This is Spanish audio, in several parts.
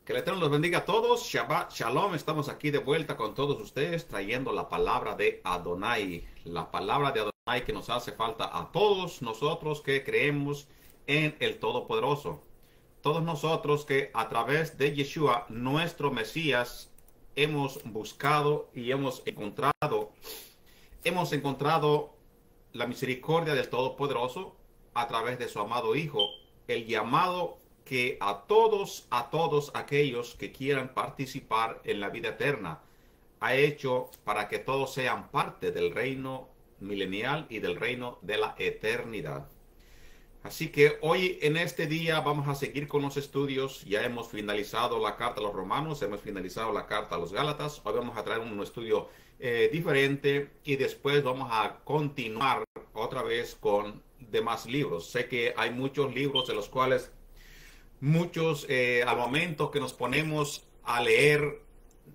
Que el Eterno los bendiga a todos. Shabbat Shalom. Estamos aquí de vuelta con todos ustedes trayendo la palabra de Adonai. La palabra de Adonai que nos hace falta a todos nosotros que creemos en el Todopoderoso. Todos nosotros que a través de Yeshua, nuestro Mesías, hemos buscado y hemos encontrado la misericordia del Todopoderoso a través de su amado Hijo, el llamado que a todos aquellos que quieran participar en la vida eterna ha hecho para que todos sean parte del reino milenial y del reino de la eternidad. Así que hoy en este día vamos a seguir con los estudios. Ya hemos finalizado la carta a los Romanos, hemos finalizado la carta a los Gálatas. Hoy vamos a traer un estudio diferente y después vamos a continuar otra vez con demás libros. Sé que hay muchos libros de los cuales muchos al momento que nos ponemos a leer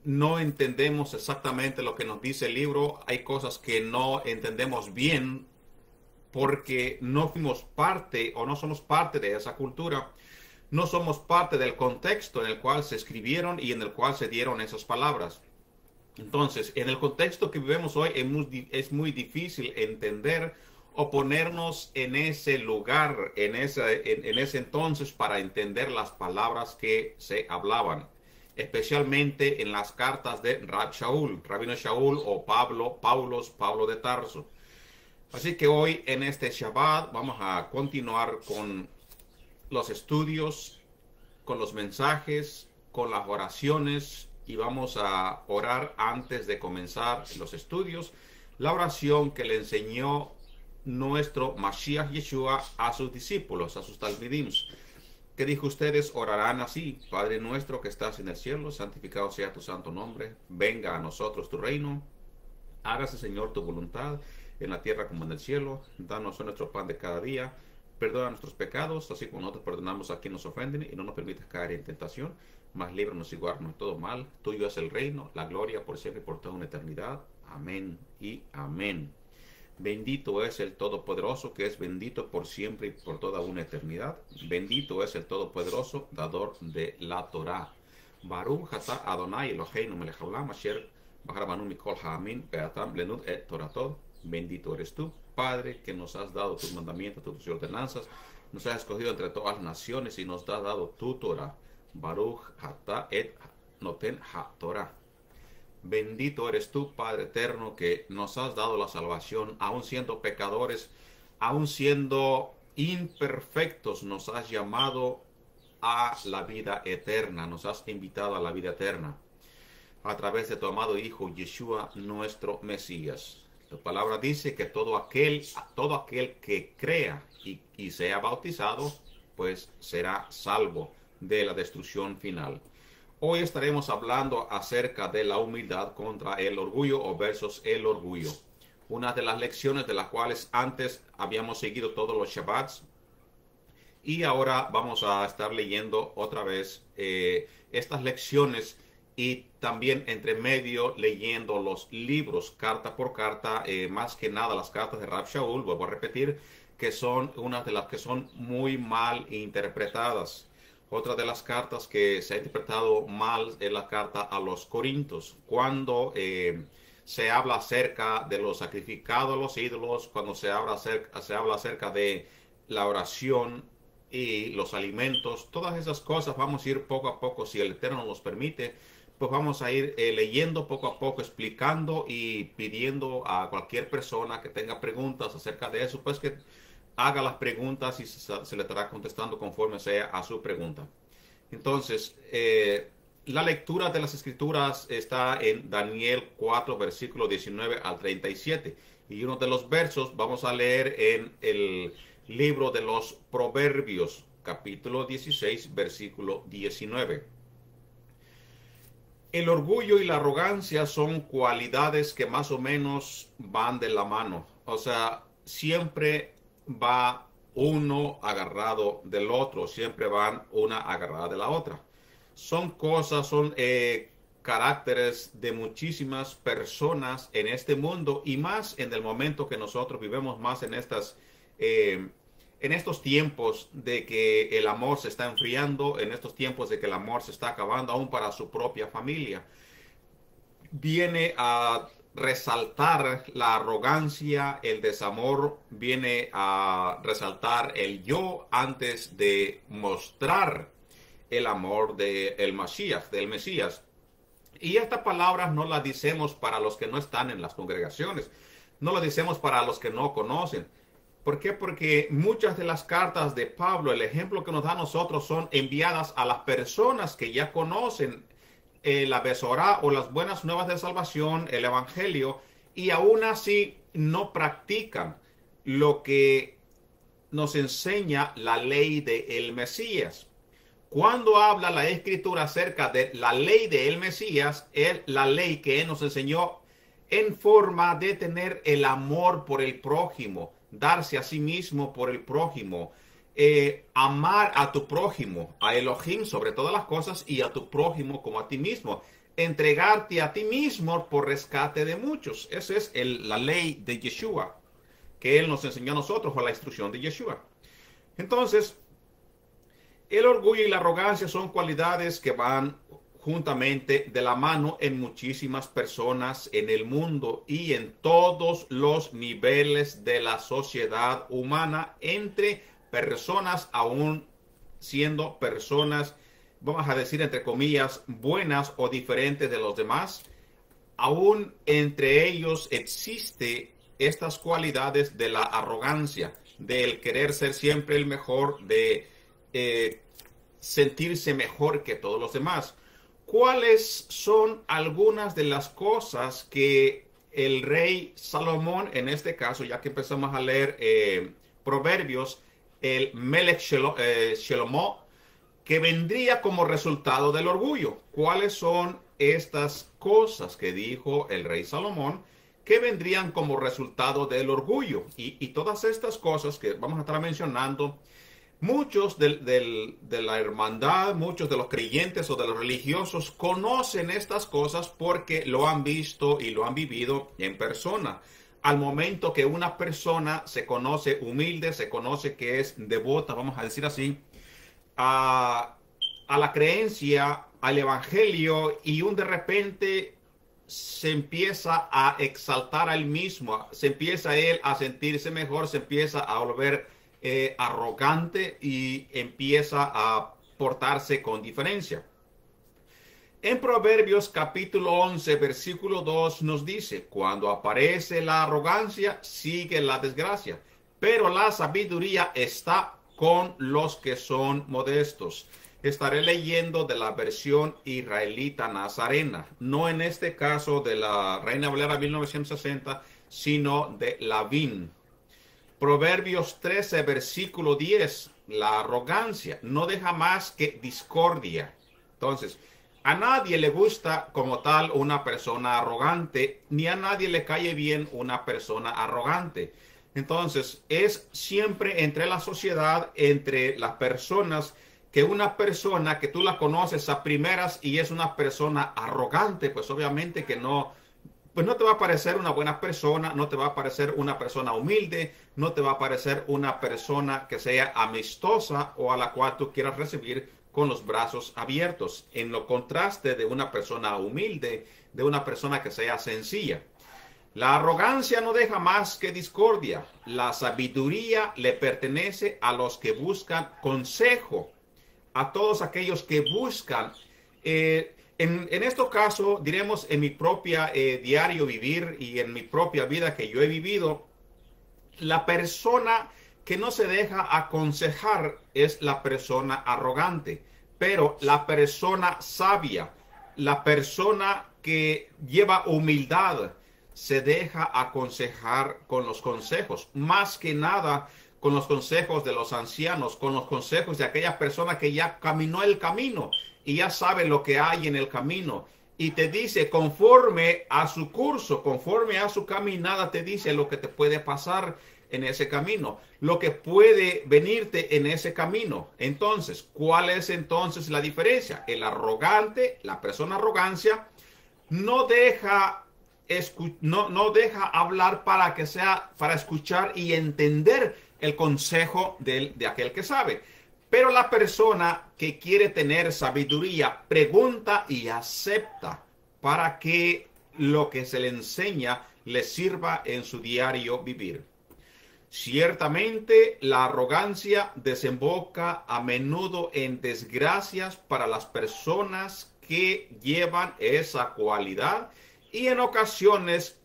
no entendemos exactamente lo que nos dice el libro. Hay cosas que no entendemos bien porque no fuimos parte o no somos parte de esa cultura. No somos parte del contexto en el cual se escribieron y en el cual se dieron esas palabras. Entonces, en el contexto que vivimos hoy es muy difícil entender o ponernos en ese lugar, en ese entonces para entender las palabras que se hablaban, especialmente en las cartas de Rabino Shaul o Pablo de Tarso. Así que hoy en este Shabbat vamos a continuar con los estudios, con los mensajes, con las oraciones y vamos a orar antes de comenzar los estudios. La oración que le enseñó nuestro Mashiach Yeshua a sus discípulos, a sus talmidim, que dijo: ustedes orarán así: Padre nuestro que estás en el cielo, santificado sea tu santo nombre, venga a nosotros tu reino, hágase Señor tu voluntad en la tierra como en el cielo, danos hoy nuestro pan de cada día, perdona nuestros pecados, así como nosotros perdonamos a quienes nos ofenden, y no nos permitas caer en tentación, mas líbranos y guárdanos de todo mal. Tuyo es el reino, la gloria por siempre y por toda una eternidad. Amén y amén. Bendito es el Todopoderoso, que es bendito por siempre y por toda una eternidad. Bendito es el Todopoderoso, dador de la Torá. Baruch atah Adonai Eloheinu melech haolam asher bahar banu mikol ha'amin be'atam lenud et toratot. Bendito eres tú, Padre, que nos has dado tus mandamientos, tus ordenanzas, nos has escogido entre todas las naciones y nos has dado tu Torah. Baruch atah et noten ha-Torah. Bendito eres tú, Padre eterno, que nos has dado la salvación, aun siendo pecadores, aun siendo imperfectos, nos has llamado a la vida eterna, nos has invitado a la vida eterna a través de tu amado Hijo Yeshua, nuestro Mesías. Tu palabra dice que todo aquel que crea y sea bautizado, pues será salvo de la destrucción final. Hoy estaremos hablando acerca de la humildad contra el orgullo o versus el orgullo. Una de las lecciones de las cuales antes habíamos seguido todos los Shabbats. Y ahora vamos a estar leyendo otra vez estas lecciones y también entre medio leyendo los libros carta por carta, más que nada las cartas de Rab Shaul, vuelvo a repetir, que son unas de las que son muy mal interpretadas. Otra de las cartas que se ha interpretado mal es la carta a los Corintios, cuando se habla acerca de lo sacrificado a los ídolos, cuando se habla acerca de la oración y los alimentos. Todas esas cosas vamos a ir poco a poco, si el Eterno nos permite, pues vamos a ir leyendo poco a poco, explicando y pidiendo a cualquier persona que tenga preguntas acerca de eso, pues que haga las preguntas y se le estará contestando conforme sea a su pregunta. Entonces, la lectura de las escrituras está en Daniel 4, versículo 19 al 37. Y uno de los versos vamos a leer en el libro de los Proverbios, capítulo 16, versículo 19. El orgullo y la arrogancia son cualidades que más o menos van de la mano. O sea, siempre va uno agarrado del otro, siempre van una agarrada de la otra. Son caracteres de muchísimas personas en este mundo y más en el momento que nosotros vivimos más en en estos tiempos de que el amor se está enfriando, en estos tiempos de que el amor se está acabando aún para su propia familia, viene a resaltar la arrogancia, el desamor, viene a resaltar el yo antes de mostrar el amor del Mesías, del Mesías. Y estas palabras no las decimos para los que no están en las congregaciones, no las decimos para los que no conocen. ¿Por qué? Porque muchas de las cartas de Pablo, el ejemplo que nos da a nosotros, son enviadas a las personas que ya conocen la Besorá o las buenas nuevas de salvación, el Evangelio, y aún así no practican lo que nos enseña la ley del Mesías. Cuando habla la Escritura acerca de la ley del Mesías, es la ley que Él nos enseñó en forma de tener el amor por el prójimo, darse a sí mismo por el prójimo, amar a tu prójimo, a Elohim sobre todas las cosas y a tu prójimo como a ti mismo, entregarte a ti mismo por rescate de muchos. Esa es la ley de Yeshua, que Él nos enseñó a nosotros, o la instrucción de Yeshua. Entonces, el orgullo y la arrogancia son cualidades que van juntamente de la mano en muchísimas personas en el mundo y en todos los niveles de la sociedad humana, entre personas aún siendo personas, vamos a decir entre comillas, buenas o diferentes de los demás. Aún entre ellos existe estas cualidades de la arrogancia, del querer ser siempre el mejor, de sentirse mejor que todos los demás. ¿Cuáles son algunas de las cosas que el rey Salomón, en este caso, ya que empezamos a leer Proverbios, el Melech Shelomo, que vendría como resultado del orgullo? ¿Cuáles son estas cosas que dijo el rey Salomón que vendrían como resultado del orgullo? Y todas estas cosas que vamos a estar mencionando, muchos de la hermandad, muchos de los creyentes o de los religiosos conocen estas cosas porque lo han visto y lo han vivido en persona. Al momento que una persona se conoce humilde, se conoce que es devota, vamos a decir así, a la creencia, al evangelio, y de repente se empieza a exaltar a él mismo, se empieza él a sentirse mejor, se empieza a volver arrogante y empieza a portarse con diferencia. En Proverbios capítulo 11, versículo 2 nos dice: cuando aparece la arrogancia, sigue la desgracia, pero la sabiduría está con los que son modestos. Estaré leyendo de la versión israelita nazarena, no en este caso de la Reina Valera 1960, sino de la VIN. Proverbios 13, versículo 10, la arrogancia no deja más que discordia. Entonces, a nadie le gusta como tal una persona arrogante, ni a nadie le cae bien una persona arrogante. Entonces, es siempre entre la sociedad, entre las personas, que una persona que tú la conoces a primeras y es una persona arrogante, pues obviamente que no, pues no te va a parecer una buena persona, no te va a parecer una persona humilde, no te va a parecer una persona que sea amistosa o a la cual tú quieras recibir con los brazos abiertos, en lo contraste de una persona humilde, de una persona que sea sencilla. La arrogancia no deja más que discordia. La sabiduría le pertenece a los que buscan consejo, a todos aquellos que buscan. En este caso, diremos en mi propia diario vivir y en mi propia vida que yo he vivido, la persona que no se deja aconsejar es la persona arrogante, pero la persona sabia, la persona que lleva humildad, se deja aconsejar con los consejos, más que nada con los consejos de los ancianos, con los consejos de aquella persona que ya caminó el camino y ya sabe lo que hay en el camino. Y te dice, conforme a su curso, conforme a su caminada, te dice lo que te puede pasar en ese camino, lo que puede venirte en ese camino. Entonces, ¿cuál es entonces la diferencia? El arrogante, la persona arrogancia, no deja hablar para que sea, para escuchar y entender el consejo de aquel que sabe. Pero la persona que quiere tener sabiduría pregunta y acepta para que lo que se le enseña le sirva en su diario vivir. Ciertamente, la arrogancia desemboca a menudo en desgracias para las personas que llevan esa cualidad y en ocasiones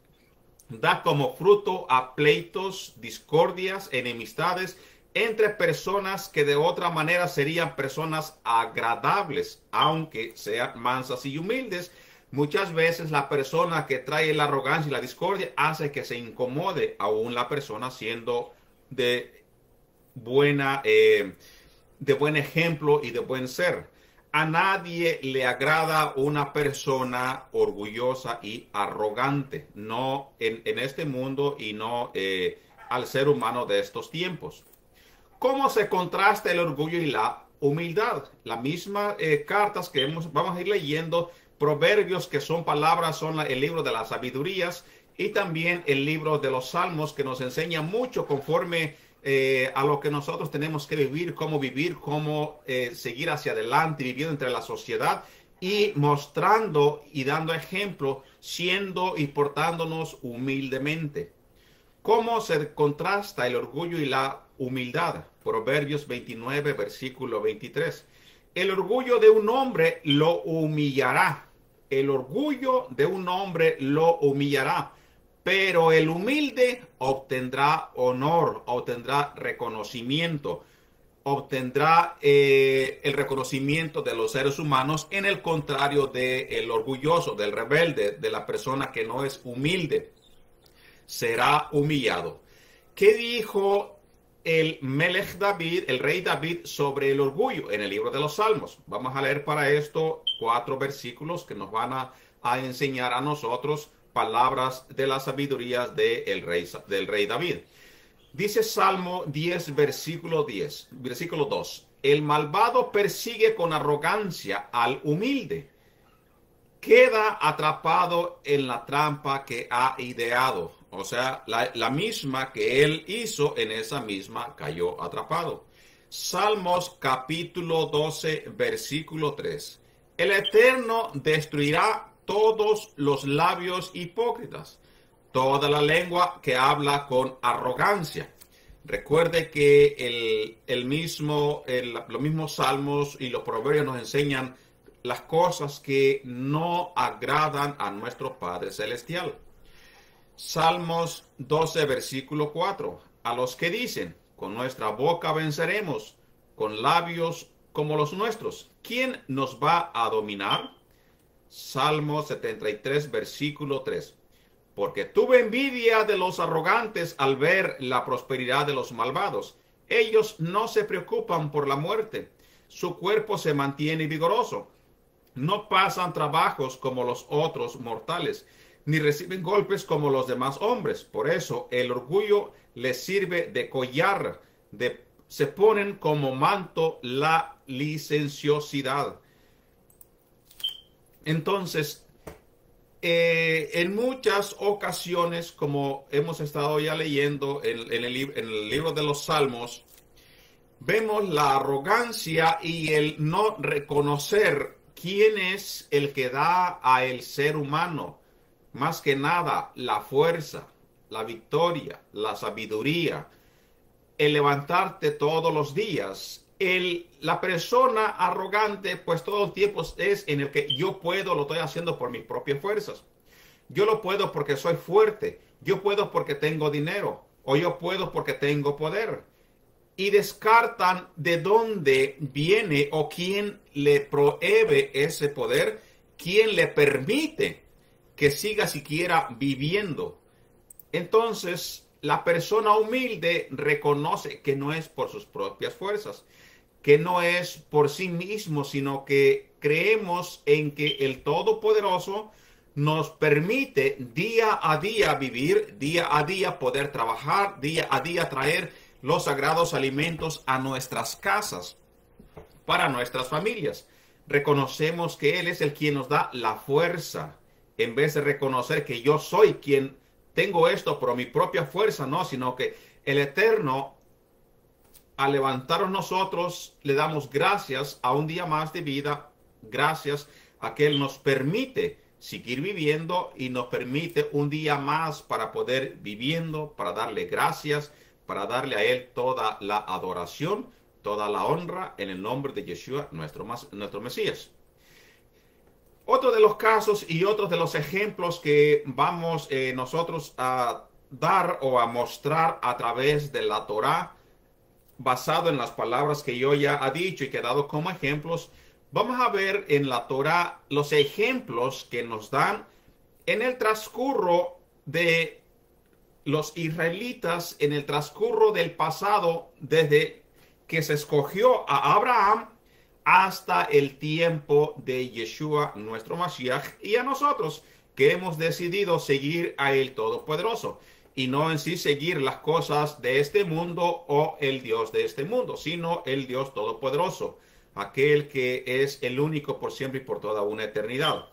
da como fruto a pleitos, discordias, enemistades entre personas que de otra manera serían personas agradables, aunque sean mansas y humildes. Muchas veces la persona que trae la arrogancia y la discordia hace que se incomode aún la persona siendo de buen ejemplo y de buen ser. A nadie le agrada una persona orgullosa y arrogante, no en este mundo y no al ser humano de estos tiempos. ¿Cómo se contrasta el orgullo y la humildad? Las mismas cartas que vamos a ir leyendo, Proverbios, que son palabras, son el libro de las sabidurías, y también el libro de los Salmos, que nos enseña mucho conforme a lo que nosotros tenemos que vivir, cómo seguir hacia adelante, viviendo entre la sociedad y mostrando y dando ejemplo, siendo y portándonos humildemente. ¿Cómo se contrasta el orgullo y la humildad? Proverbios 29, versículo 23. El orgullo de un hombre lo humillará. El orgullo de un hombre lo humillará. Pero el humilde obtendrá honor, obtendrá reconocimiento, obtendrá el reconocimiento de los seres humanos, en el contrario del orgulloso, del rebelde, de la persona que no es humilde, será humillado. ¿Qué dijo el Melech David, el rey David, sobre el orgullo en el libro de los Salmos? Vamos a leer para esto 4 versículos que nos van a enseñar a nosotros palabras de las sabidurías del rey David. Dice Salmo 10, versículo 2. El malvado persigue con arrogancia al humilde. Queda atrapado en la trampa que ha ideado. O sea, la misma que él hizo, en esa misma cayó atrapado. Salmos capítulo 12, versículo 3. El Eterno destruirá todos los labios hipócritas, toda la lengua que habla con arrogancia. Recuerde que los mismos salmos y los proverbios nos enseñan las cosas que no agradan a nuestro Padre Celestial. Salmos 12, versículo 4. A los que dicen, con nuestra boca venceremos, con labios como los nuestros, ¿quién nos va a dominar? Salmo 73, versículo 3. Porque tuve envidia de los arrogantes al ver la prosperidad de los malvados. Ellos no se preocupan por la muerte. Su cuerpo se mantiene vigoroso. No pasan trabajos como los otros mortales, ni reciben golpes como los demás hombres. Por eso el orgullo les sirve de collar, se ponen como manto la licenciosidad. Entonces, en muchas ocasiones, como hemos estado ya leyendo en el libro de los Salmos, vemos la arrogancia y el no reconocer quién es el que da al ser humano, más que nada, la fuerza, la victoria, la sabiduría, el levantarte todos los días. La persona arrogante, pues todo el tiempo es en el que yo puedo, lo estoy haciendo por mis propias fuerzas. Yo lo puedo porque soy fuerte, yo puedo porque tengo dinero, o yo puedo porque tengo poder. Y descartan de dónde viene o quién le provee ese poder, quién le permite que siga siquiera viviendo. Entonces, la persona humilde reconoce que no es por sus propias fuerzas, que no es por sí mismo, sino que creemos en que el Todopoderoso nos permite día a día vivir, día a día poder trabajar, día a día traer los sagrados alimentos a nuestras casas, para nuestras familias. Reconocemos que Él es el quien nos da la fuerza, en vez de reconocer que yo soy quien tengo esto por mi propia fuerza, no, sino que el Eterno al levantarnos nosotros, le damos gracias a un día más de vida, gracias a que Él nos permite seguir viviendo y nos permite un día más para poder viviendo, para darle gracias, para darle a Él toda la adoración, toda la honra en el nombre de Yeshua, nuestro Mesías. Otro de los casos y otros de los ejemplos que vamos nosotros a dar o a mostrar a través de la Torá, basado en las palabras que yo ya he dicho y que he dado como ejemplos, vamos a ver en la Torá los ejemplos que nos dan en el transcurso de los israelitas, en el transcurso del pasado, desde que se escogió a Abraham hasta el tiempo de Yeshua, nuestro Mashiach, y a nosotros que hemos decidido seguir a el Todopoderoso y no en sí seguir las cosas de este mundo o el Dios de este mundo, sino el Dios Todopoderoso, aquel que es el único por siempre y por toda una eternidad.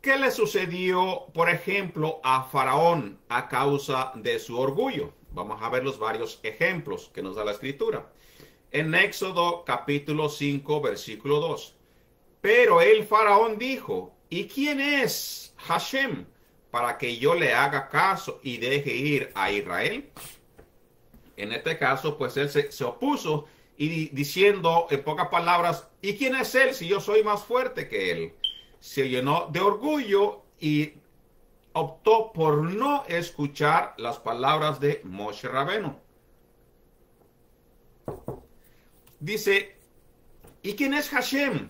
¿Qué le sucedió, por ejemplo, a Faraón a causa de su orgullo? Vamos a ver los varios ejemplos que nos da la Escritura. En Éxodo capítulo 5, versículo 2. Pero el Faraón dijo, ¿y quién es Hashem para que yo le haga caso y deje ir a Israel? En este caso, pues él se opuso y diciendo en pocas palabras, ¿y quién es él si yo soy más fuerte que él? Se llenó de orgullo y optó por no escuchar las palabras de Moshe Rabenu. Dice, ¿y quién es Hashem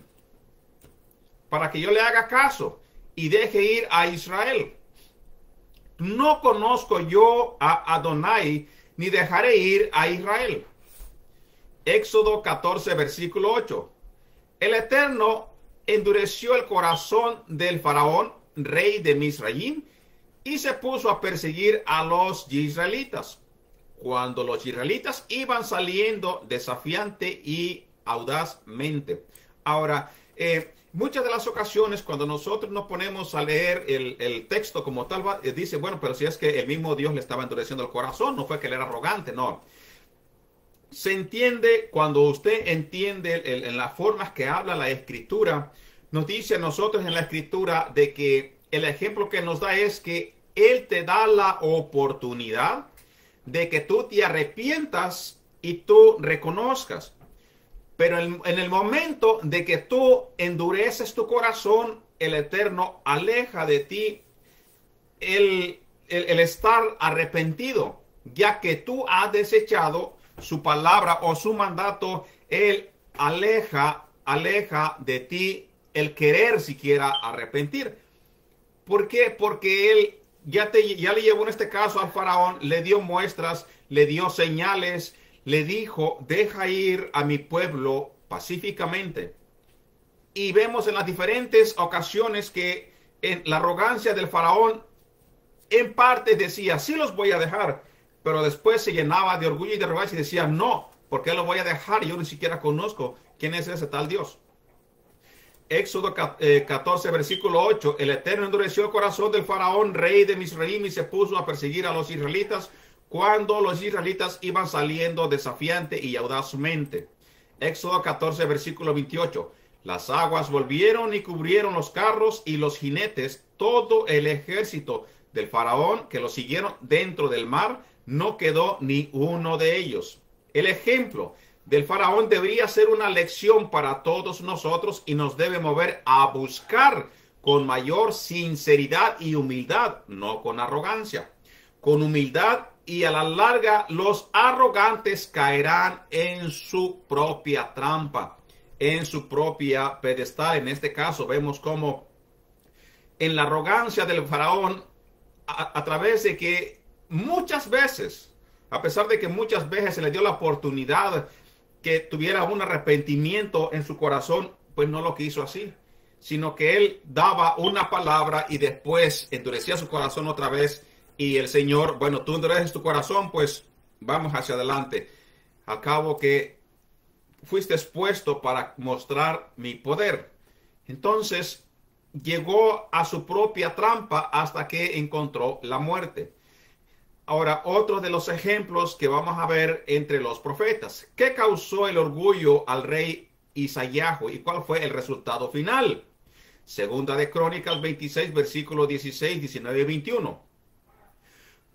para que yo le haga caso y deje ir a Israel? No conozco yo a Adonai, ni dejaré ir a Israel. Éxodo 14, versículo 8. El Eterno endureció el corazón del faraón, rey de Misraim, y se puso a perseguir a los israelitas. Cuando los israelitas iban saliendo desafiante y audazmente. Ahora, muchas de las ocasiones cuando nosotros nos ponemos a leer el texto como tal, dice, bueno, pero si es que el mismo Dios le estaba endureciendo el corazón, no fue que él era arrogante, no. Se entiende cuando usted entiende en las formas que habla la Escritura, nos dice a nosotros en la Escritura de que el ejemplo que nos da es que Él te da la oportunidad de que tú te arrepientas y tú reconozcas. Pero en el momento de que tú endureces tu corazón, el Eterno aleja de ti el estar arrepentido, ya que tú has desechado su palabra o su mandato. Él aleja de ti el querer siquiera arrepentir. ¿Por qué? Porque Él ya le llevó en este caso al faraón, le dio muestras, le dio señales, le dijo, deja ir a mi pueblo pacíficamente. Y vemos en las diferentes ocasiones que en la arrogancia del faraón, en parte decía, sí los voy a dejar, pero después se llenaba de orgullo y de arrogancia y decía, no, ¿por qué los voy a dejar? Yo ni siquiera conozco quién es ese tal Dios. Éxodo 14, versículo 8. El Eterno endureció el corazón del faraón, rey de Misraim, y se puso a perseguir a los israelitas cuando los israelitas iban saliendo desafiante y audazmente. Éxodo 14, versículo 28. Las aguas volvieron y cubrieron los carros y los jinetes, todo el ejército del faraón que los siguieron dentro del mar, no quedó ni uno de ellos. El ejemplo del faraón debería ser una lección para todos nosotros y nos debe mover a buscar con mayor sinceridad y humildad, no con arrogancia, con humildad, y a la larga los arrogantes caerán en su propia trampa, en su propia pedestal. En este caso vemos como en la arrogancia del faraón, a través de que muchas veces, a pesar de que muchas veces se le dio la oportunidad que tuviera un arrepentimiento en su corazón, pues no lo quiso así, sino que él daba una palabra y después endurecía su corazón otra vez, y el Señor, bueno, tú endureces tu corazón, pues vamos hacia adelante. Al cabo que fuiste expuesto para mostrar mi poder. Entonces llegó a su propia trampa hasta que encontró la muerte. Ahora, otro de los ejemplos que vamos a ver entre los profetas. ¿Qué causó el orgullo al rey Isaías y cuál fue el resultado final? Segunda de Crónicas 26, versículos 16, 19 y 21.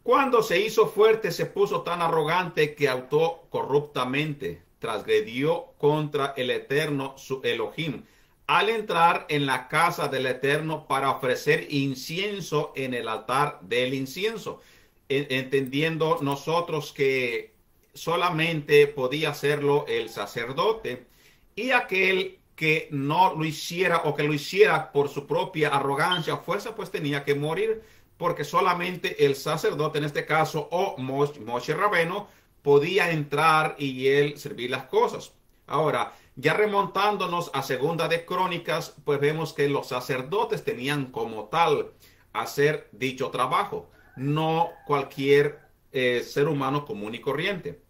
Cuando se hizo fuerte, se puso tan arrogante que actuó corruptamente, transgredió contra el Eterno su Elohim, al entrar en la casa del Eterno para ofrecer incienso en el altar del incienso, entendiendo nosotros que solamente podía hacerlo el sacerdote y aquel que no lo hiciera o que lo hiciera por su propia arrogancia o fuerza, pues tenía que morir, porque solamente el sacerdote, en este caso, o Moshe Rabeno, podía entrar y él servir las cosas. Ahora, ya remontándonos a Segunda de Crónicas, pues vemos que los sacerdotes tenían como tal hacer dicho trabajo, no cualquier ser humano común y corriente.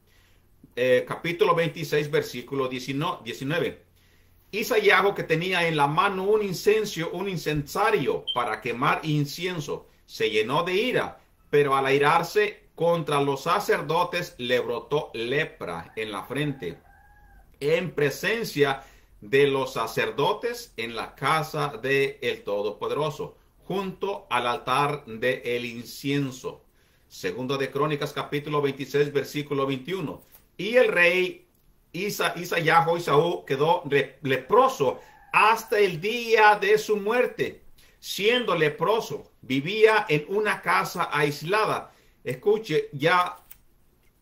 Capítulo 26, versículo 19. Isaías, que tenía en la mano un incensario para quemar incienso, se llenó de ira, pero al airarse contra los sacerdotes le brotó lepra en la frente, en presencia de los sacerdotes en la casa del Todopoderoso, junto al altar del incienso. Segundo de Crónicas, capítulo 26, versículo 21. Y el rey Isaías o Isaú quedó leproso hasta el día de su muerte. Siendo leproso, vivía en una casa aislada. Escuche, ya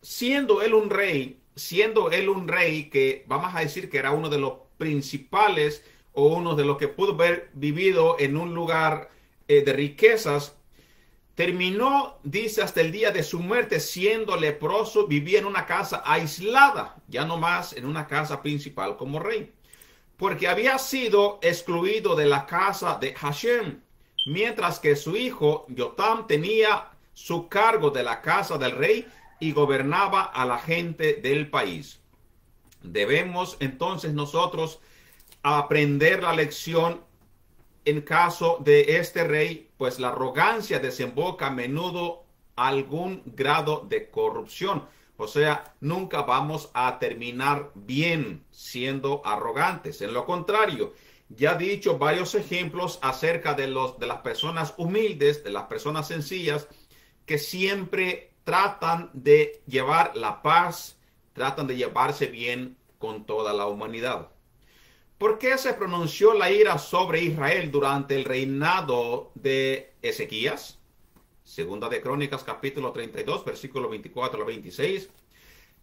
siendo él un rey que vamos a decir que era uno de los principales o uno de los que pudo haber vivido en un lugar de riquezas, terminó, dice, hasta el día de su muerte siendo leproso, vivía en una casa aislada, ya no más en una casa principal como rey, porque había sido excluido de la casa de Hashem, mientras que su hijo Yotam tenía su cargo de la casa del rey y gobernaba a la gente del país. Debemos entonces nosotros aprender la lección en caso de este rey, pues la arrogancia desemboca a menudo algún grado de corrupción. O sea, nunca vamos a terminar bien siendo arrogantes. En lo contrario, ya he dicho varios ejemplos acerca de las personas humildes, de las personas sencillas, que siempre tratan de llevar la paz, tratan de llevarse bien con toda la humanidad. ¿Por qué se pronunció la ira sobre Israel durante el reinado de Ezequías? Segunda de Crónicas, capítulo 32, versículo 24 al 26.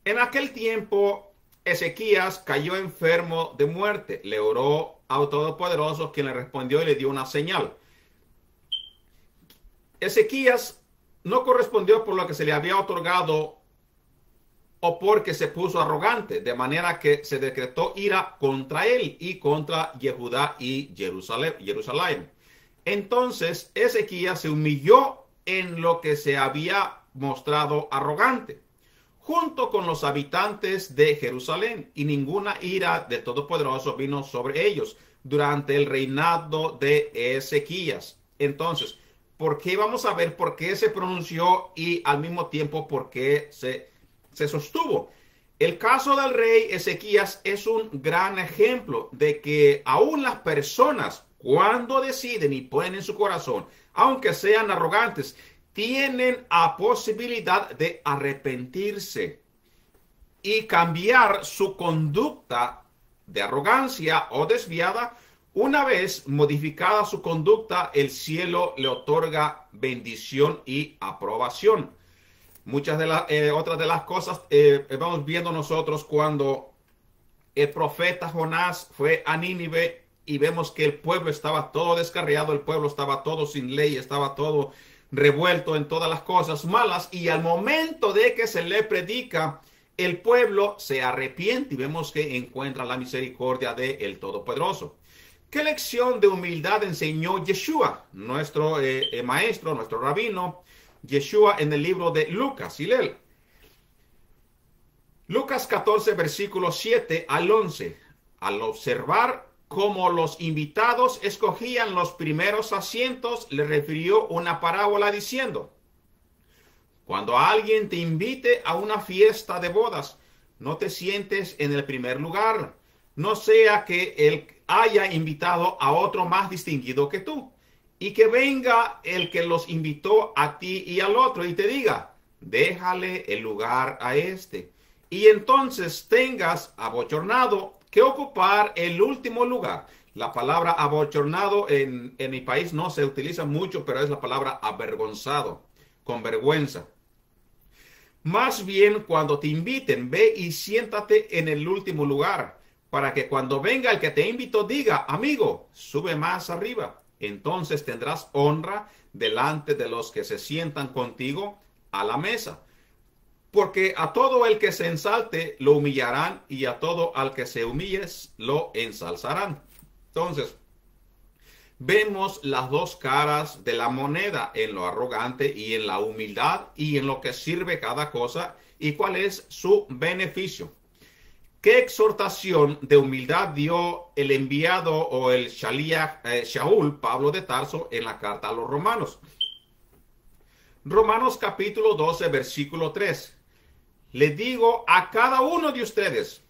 En aquel tiempo, Ezequías cayó enfermo de muerte. Le oró al Todopoderoso, quien le respondió y le dio una señal. Ezequías no correspondió por lo que se le había otorgado o porque se puso arrogante, de manera que se decretó ira contra él y contra Yehudá y Jerusalén. Entonces Ezequías se humilló en lo que se había mostrado arrogante, junto con los habitantes de Jerusalén, y ninguna ira del Todopoderoso vino sobre ellos durante el reinado de Ezequías. Entonces, ¿por qué? Vamos a ver por qué se pronunció y al mismo tiempo por qué se sostuvo. El caso del rey Ezequías es un gran ejemplo de que aún las personas, cuando deciden y ponen en su corazón, aunque sean arrogantes, tienen la posibilidad de arrepentirse y cambiar su conducta de arrogancia o desviada. Una vez modificada su conducta, el cielo le otorga bendición y aprobación. Muchas de las otras de las cosas vamos viendo nosotros cuando el profeta Jonás fue a Nínive y vemos que el pueblo estaba todo descarriado, el pueblo estaba todo sin ley, estaba todo revuelto en todas las cosas malas, y al momento de que se le predica, el pueblo se arrepiente y vemos que encuentra la misericordia del Todopoderoso. ¿Qué lección de humildad enseñó Yeshua, nuestro maestro, nuestro rabino Yeshua, en el libro de Lucas? Y léelo. Lucas 14, versículos 7 al 11. Al observar cómo los invitados escogían los primeros asientos, le refirió una parábola diciendo: Cuando alguien te invite a una fiesta de bodas, no te sientes en el primer lugar. No sea que él haya invitado a otro más distinguido que tú y que venga el que los invitó a ti y al otro y te diga, déjale el lugar a este. Y entonces tengas abochornado que ocupar el último lugar. La palabra abochornado en mi país no se utiliza mucho, pero es la palabra avergonzado, con vergüenza. Más bien, cuando te inviten, ve y siéntate en el último lugar, para que cuando venga el que te invitó diga, amigo, sube más arriba. Entonces tendrás honra delante de los que se sientan contigo a la mesa. Porque a todo el que se ensalte lo humillarán, y a todo al que se humille lo ensalzarán. Entonces, vemos las dos caras de la moneda, en lo arrogante y en la humildad, y en lo que sirve cada cosa y cuál es su beneficio. ¿Qué exhortación de humildad dio el enviado o el Shaul, Pablo de Tarso, en la carta a los romanos? Romanos capítulo 12, versículo 3. Le digo a cada uno de ustedes,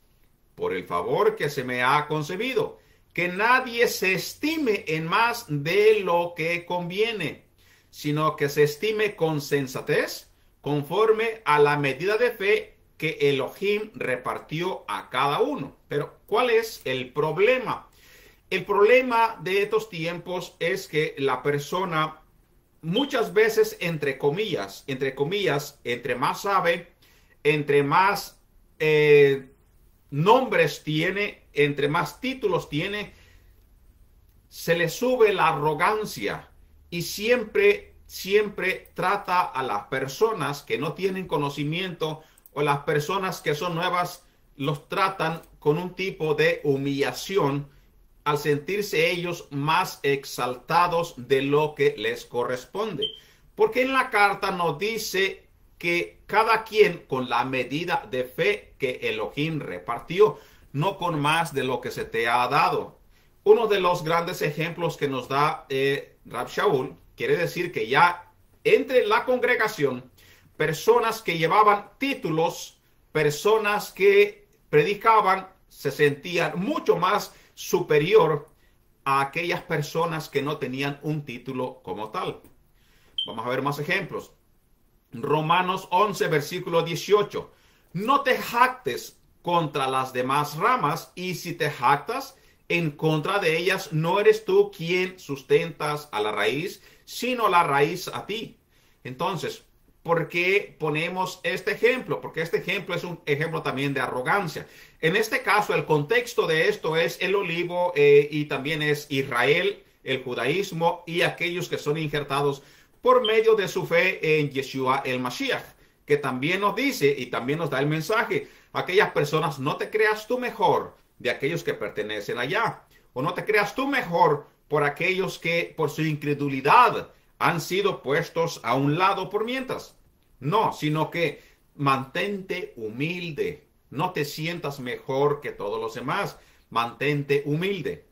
por el favor que se me ha concedido, que nadie se estime en más de lo que conviene, sino que se estime con sensatez, conforme a la medida de fe que Elohim repartió a cada uno. Pero, ¿cuál es el problema? El problema de estos tiempos es que la persona muchas veces, entre comillas, entre más sabe, entre más nombres tiene, entre más títulos tiene, se le sube la arrogancia y siempre trata a las personas que no tienen conocimiento o las personas que son nuevas, los tratan con un tipo de humillación al sentirse ellos más exaltados de lo que les corresponde. Porque en la carta nos dice que cada quien con la medida de fe que Elohim repartió, no con más de lo que se te ha dado. Uno de los grandes ejemplos que nos da Rab Shaul, quiere decir que ya entre la congregación, personas que llevaban títulos, personas que predicaban, se sentían mucho más superior a aquellas personas que no tenían un título como tal. Vamos a ver más ejemplos. Romanos 11, versículo 18. No te jactes contra las demás ramas, y si te jactas en contra de ellas, no eres tú quien sustentas a la raíz, sino la raíz a ti. Entonces, ¿por qué ponemos este ejemplo? Porque este ejemplo es un ejemplo también de arrogancia. En este caso, el contexto de esto es el olivo y también es Israel, el judaísmo y aquellos que son injertados por medio de su fe en Yeshua el Mashiach, que también nos dice y también nos da el mensaje: aquellas personas, no te creas tú mejor de aquellos que pertenecen allá, o no te creas tú mejor por aquellos que por su incredulidad han sido puestos a un lado por mientras. No, sino que mantente humilde, no te sientas mejor que todos los demás, mantente humilde.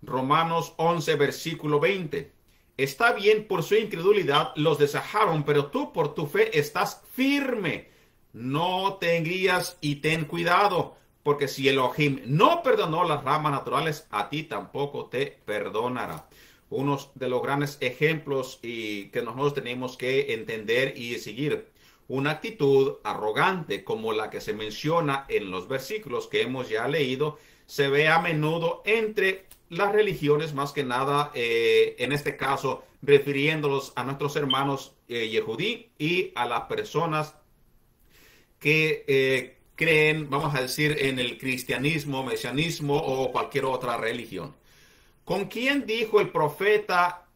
Romanos 11, versículo 20. Está bien, por su incredulidad los desajaron, pero tú por tu fe estás firme. No te engrías y ten cuidado, porque si Elohim no perdonó las ramas naturales, a ti tampoco te perdonará. Uno de los grandes ejemplos y que nosotros tenemos que entender y seguir. Una actitud arrogante como la que se menciona en los versículos que hemos ya leído, se ve a menudo entre las religiones, más que nada, en este caso, refiriéndolos a nuestros hermanos yehudí y a las personas que creen, vamos a decir, en el cristianismo, mesianismo o cualquier otra religión. ¿Con quién dijo el profeta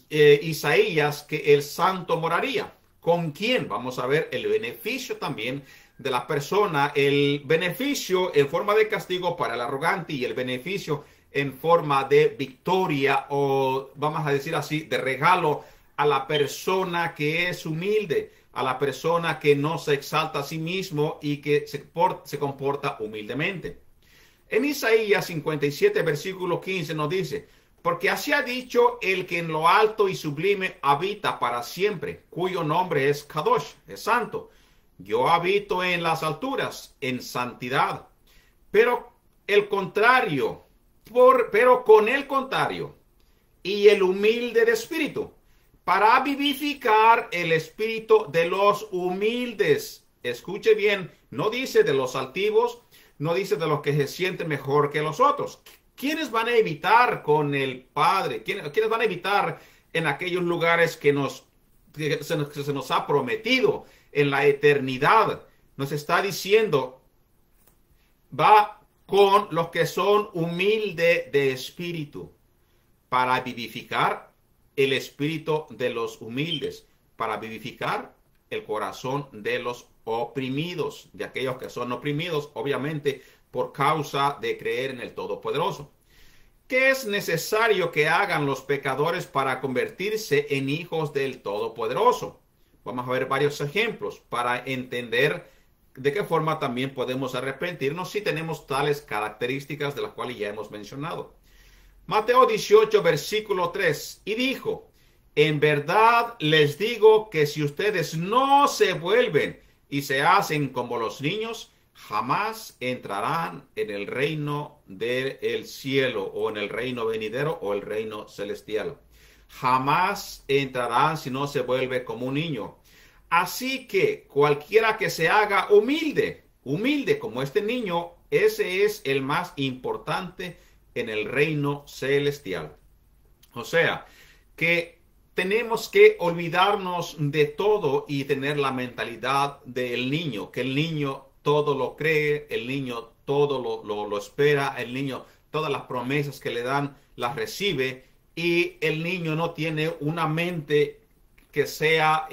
Isaías que el santo moraría? ¿Con quién? Vamos a ver el beneficio también de la persona, el beneficio en forma de castigo para el arrogante y el beneficio en forma de victoria, o vamos a decir así, de regalo a la persona que es humilde, a la persona que no se exalta a sí mismo y que se comporta humildemente. En Isaías 57, versículo 15 nos dice: Porque así ha dicho el que en lo alto y sublime habita para siempre, cuyo nombre es Kadosh, es santo. Yo habito en las alturas, en santidad. Pero el contrario, pero con el contrario, y el humilde de espíritu, para vivificar el espíritu de los humildes. Escuche bien, no dice de los altivos, no dice de los que se sienten mejor que los otros. ¿Quiénes van a evitar con el Padre? ¿Quiénes van a evitar en aquellos lugares que se nos ha prometido en la eternidad? Nos está diciendo, va con los que son humildes de espíritu, para vivificar el espíritu de los humildes, para vivificar el corazón de los oprimidos, de aquellos que son oprimidos, obviamente, por causa de creer en el Todopoderoso. ¿Qué es necesario que hagan los pecadores para convertirse en hijos del Todopoderoso? Vamos a ver varios ejemplos para entender de qué forma también podemos arrepentirnos si tenemos tales características de las cuales ya hemos mencionado. Mateo 18, versículo 3, y dijo, en verdad les digo que si ustedes no se vuelven y se hacen como los niños, jamás entrarán en el reino del cielo, o en el reino venidero, o el reino celestial. Jamás entrarán si no se vuelve como un niño. Así que cualquiera que se haga humilde como este niño, ese es el más importante en el reino celestial. O sea, que tenemos que olvidarnos de todo y tener la mentalidad del niño, que el niño todo lo cree, el niño todo lo espera, el niño todas las promesas que le dan las recibe, y el niño no tiene una mente que sea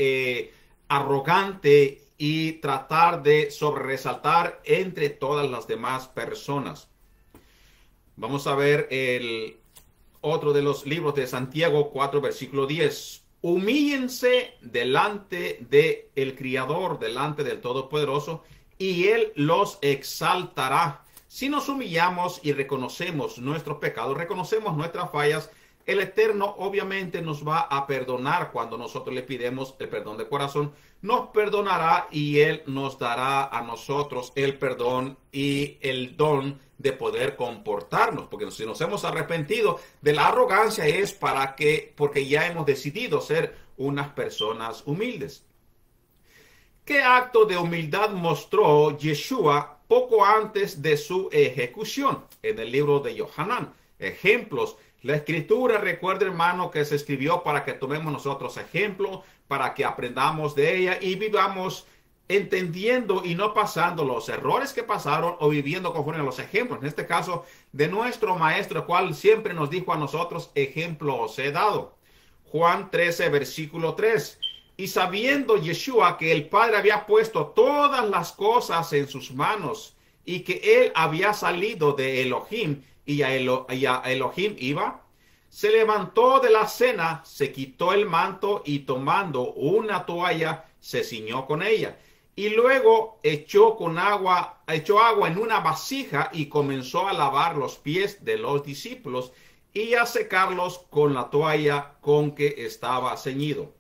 arrogante y tratar de sobreresaltar entre todas las demás personas. Vamos a ver el otro de los libros de Santiago 4, versículo 10. Humíllense delante del Criador, delante del Todopoderoso, y Él los exaltará. Si nos humillamos y reconocemos nuestros pecados, reconocemos nuestras fallas, el Eterno obviamente nos va a perdonar cuando nosotros le pidemos el perdón de corazón. Nos perdonará y Él nos dará a nosotros el perdón y el don de poder comportarnos. Porque si nos hemos arrepentido de la arrogancia es porque ya hemos decidido ser unas personas humildes. ¿Qué acto de humildad mostró Yeshua poco antes de su ejecución? En el libro de Yohanan. Ejemplos. La escritura, recuerda hermano, que se escribió para que tomemos nosotros ejemplo, para que aprendamos de ella y vivamos entendiendo y no pasando los errores que pasaron o viviendo conforme a los ejemplos. En este caso, de nuestro maestro, el cual siempre nos dijo a nosotros, ejemplo os he dado. Juan 13, versículo 3. Y sabiendo Yeshua que el Padre había puesto todas las cosas en sus manos y que él había salido de Elohim y a Elohim iba, se levantó de la cena, se quitó el manto y tomando una toalla se ciñó con ella. Y luego echó agua en una vasija y comenzó a lavar los pies de los discípulos y a secarlos con la toalla con que estaba ceñido.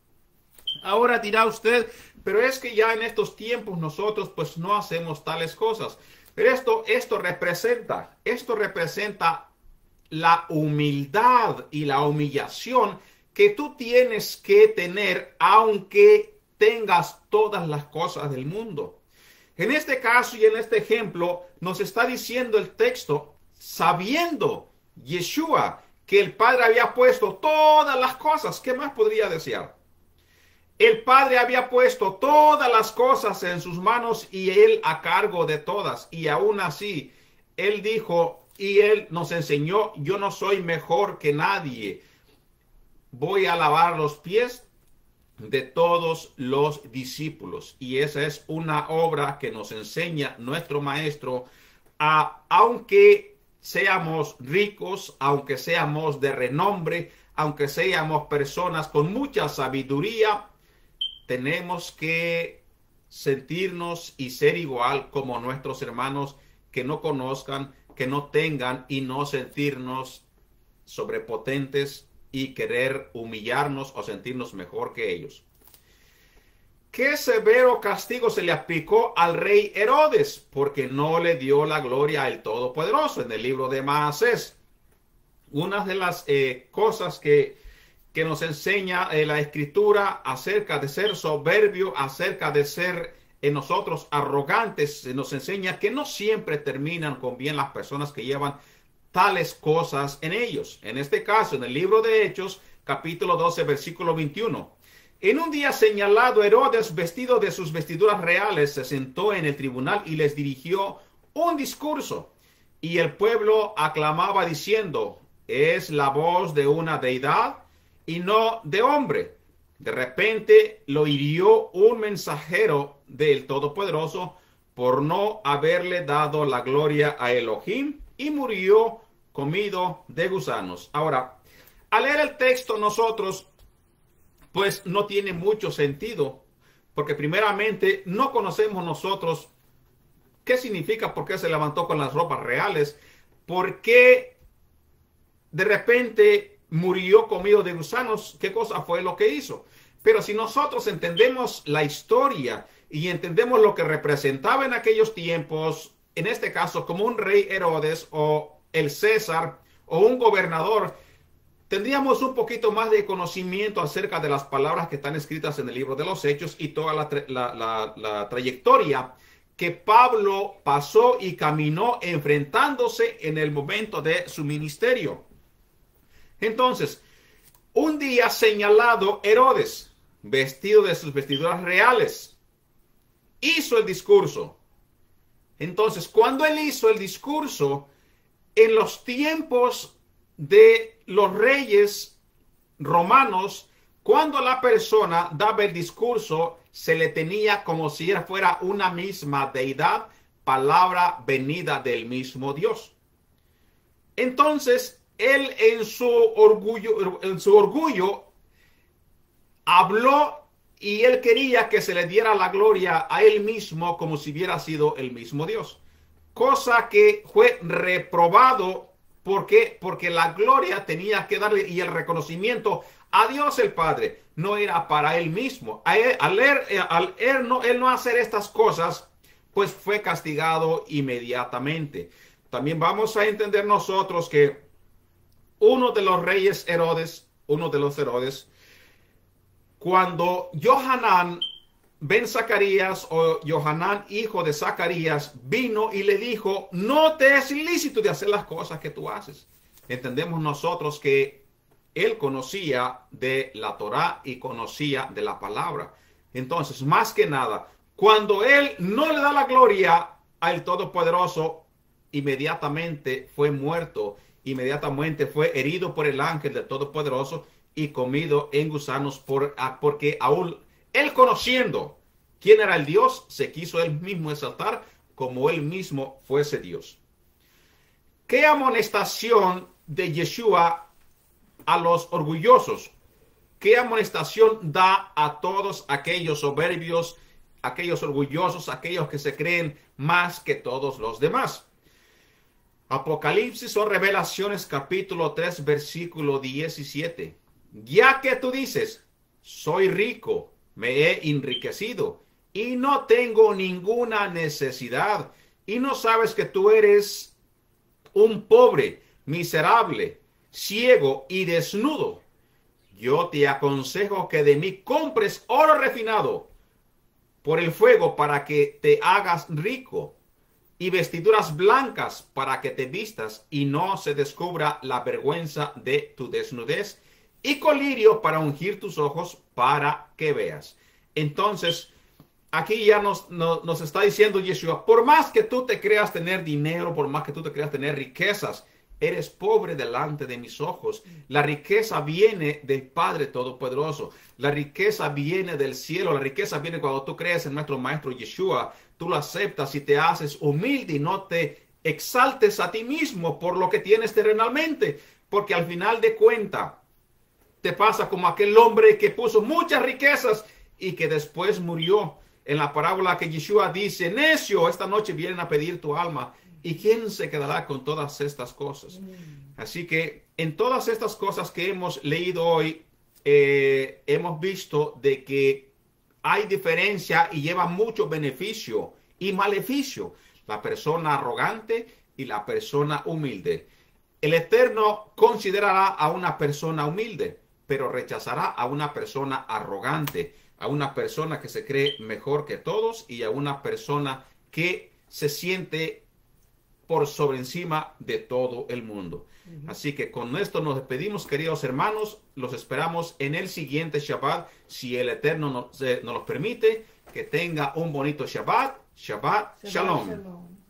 Ahora dirá usted, pero es que ya en estos tiempos nosotros pues no hacemos tales cosas. Pero esto representa la humildad y la humillación que tú tienes que tener aunque tengas todas las cosas del mundo. En este caso y en este ejemplo nos está diciendo el texto, sabiendo Yeshua que el Padre había puesto todas las cosas, ¿qué más podría desear? El Padre había puesto todas las cosas en sus manos y Él a cargo de todas. Y aún así, Él dijo y Él nos enseñó, yo no soy mejor que nadie. Voy a lavar los pies de todos los discípulos. Y esa es una obra que nos enseña nuestro Maestro, aunque seamos ricos, aunque seamos de renombre, aunque seamos personas con mucha sabiduría, tenemos que sentirnos y ser igual como nuestros hermanos que no conozcan, que no tengan y no sentirnos sobrepotentes y querer humillarnos o sentirnos mejor que ellos. ¿Qué severo castigo se le aplicó al rey Herodes? Porque no le dio la gloria al Todopoderoso. En el libro de Manasés, una de las cosas que nos enseña la Escritura acerca de ser soberbio, acerca de ser nosotros arrogantes, nos enseña que no siempre terminan con bien las personas que llevan tales cosas en ellos. En este caso, en el libro de Hechos, capítulo 12, versículo 21. En un día señalado, Herodes, vestido de sus vestiduras reales, se sentó en el tribunal y les dirigió un discurso. Y el pueblo aclamaba diciendo: es la voz de una deidad y no de hombre. De repente lo hirió un mensajero del Todopoderoso por no haberle dado la gloria a Elohim, y murió comido de gusanos. Ahora, al leer el texto nosotros, pues no tiene mucho sentido, porque primeramente no conocemos nosotros qué significa, por qué se levantó con las ropas reales, por qué de repente murió comido de gusanos, qué cosa fue lo que hizo. Pero si nosotros entendemos la historia y entendemos lo que representaba en aquellos tiempos, en este caso como un rey Herodes o el César o un gobernador, tendríamos un poquito más de conocimiento acerca de las palabras que están escritas en el libro de los Hechos y toda la trayectoria que Pablo pasó y caminó enfrentándose en el momento de su ministerio. Entonces, un día señalado, Herodes, vestido de sus vestiduras reales, hizo el discurso. Entonces, cuando él hizo el discurso, en los tiempos de los reyes romanos, cuando la persona daba el discurso, se le tenía como si fuera una misma deidad, palabra venida del mismo Dios. Entonces, él en su orgullo habló, y él quería que se le diera la gloria a él mismo como si hubiera sido el mismo Dios. Cosa que fue reprobado. ¿Por qué? Porque la gloria tenía que darle, y el reconocimiento a Dios el Padre no era para él mismo. Él no hacer estas cosas, pues fue castigado inmediatamente. También vamos a entender nosotros que uno de los Herodes, cuando Johanán ben Zacarías, o Johanán hijo de Zacarías, vino y le dijo: no te es ilícito de hacer las cosas que tú haces. Entendemos nosotros que él conocía de la Torá y conocía de la palabra. Entonces, más que nada, cuando él no le da la gloria al Todopoderoso, inmediatamente fue muerto, inmediatamente fue herido por el ángel del Todopoderoso y comido en gusanos, porque aún él, conociendo quién era el Dios, se quiso él mismo exaltar como él mismo fuese Dios. ¿Qué amonestación de Yeshua a los orgullosos? ¿Qué amonestación da a todos aquellos soberbios, aquellos orgullosos, aquellos que se creen más que todos los demás? Apocalipsis o Revelaciones capítulo 3 versículo 17. Ya que tú dices: soy rico, me he enriquecido y no tengo ninguna necesidad, y no sabes que tú eres un pobre, miserable, ciego y desnudo. Yo te aconsejo que de mí compres oro refinado por el fuego para que te hagas rico, y vestiduras blancas para que te vistas y no se descubra la vergüenza de tu desnudez, y colirio para ungir tus ojos para que veas. Entonces, aquí ya nos está diciendo Yeshua: por más que tú te creas tener dinero, por más que tú te creas tener riquezas, eres pobre delante de mis ojos. La riqueza viene del Padre Todopoderoso. La riqueza viene del cielo. La riqueza viene cuando tú crees en nuestro Maestro Yeshua. Tú lo aceptas y te haces humilde y no te exaltes a ti mismo por lo que tienes terrenalmente. Porque al final de cuentas, te pasa como aquel hombre que puso muchas riquezas y que después murió. En la parábola que Yeshua dice: necio, esta noche vienen a pedir tu alma. ¿Y quién se quedará con todas estas cosas? Así que en todas estas cosas que hemos leído hoy, hemos visto de que hay diferencia y lleva mucho beneficio y maleficio la persona arrogante y la persona humilde. El Eterno considerará a una persona humilde, pero rechazará a una persona arrogante, a una persona que se cree mejor que todos y a una persona que se siente por sobre encima de todo el mundo. Así que con esto nos despedimos, queridos hermanos. Los esperamos en el siguiente Shabbat, si el Eterno nos lo permite. Que tenga un bonito Shabbat. Shabbat Shalom.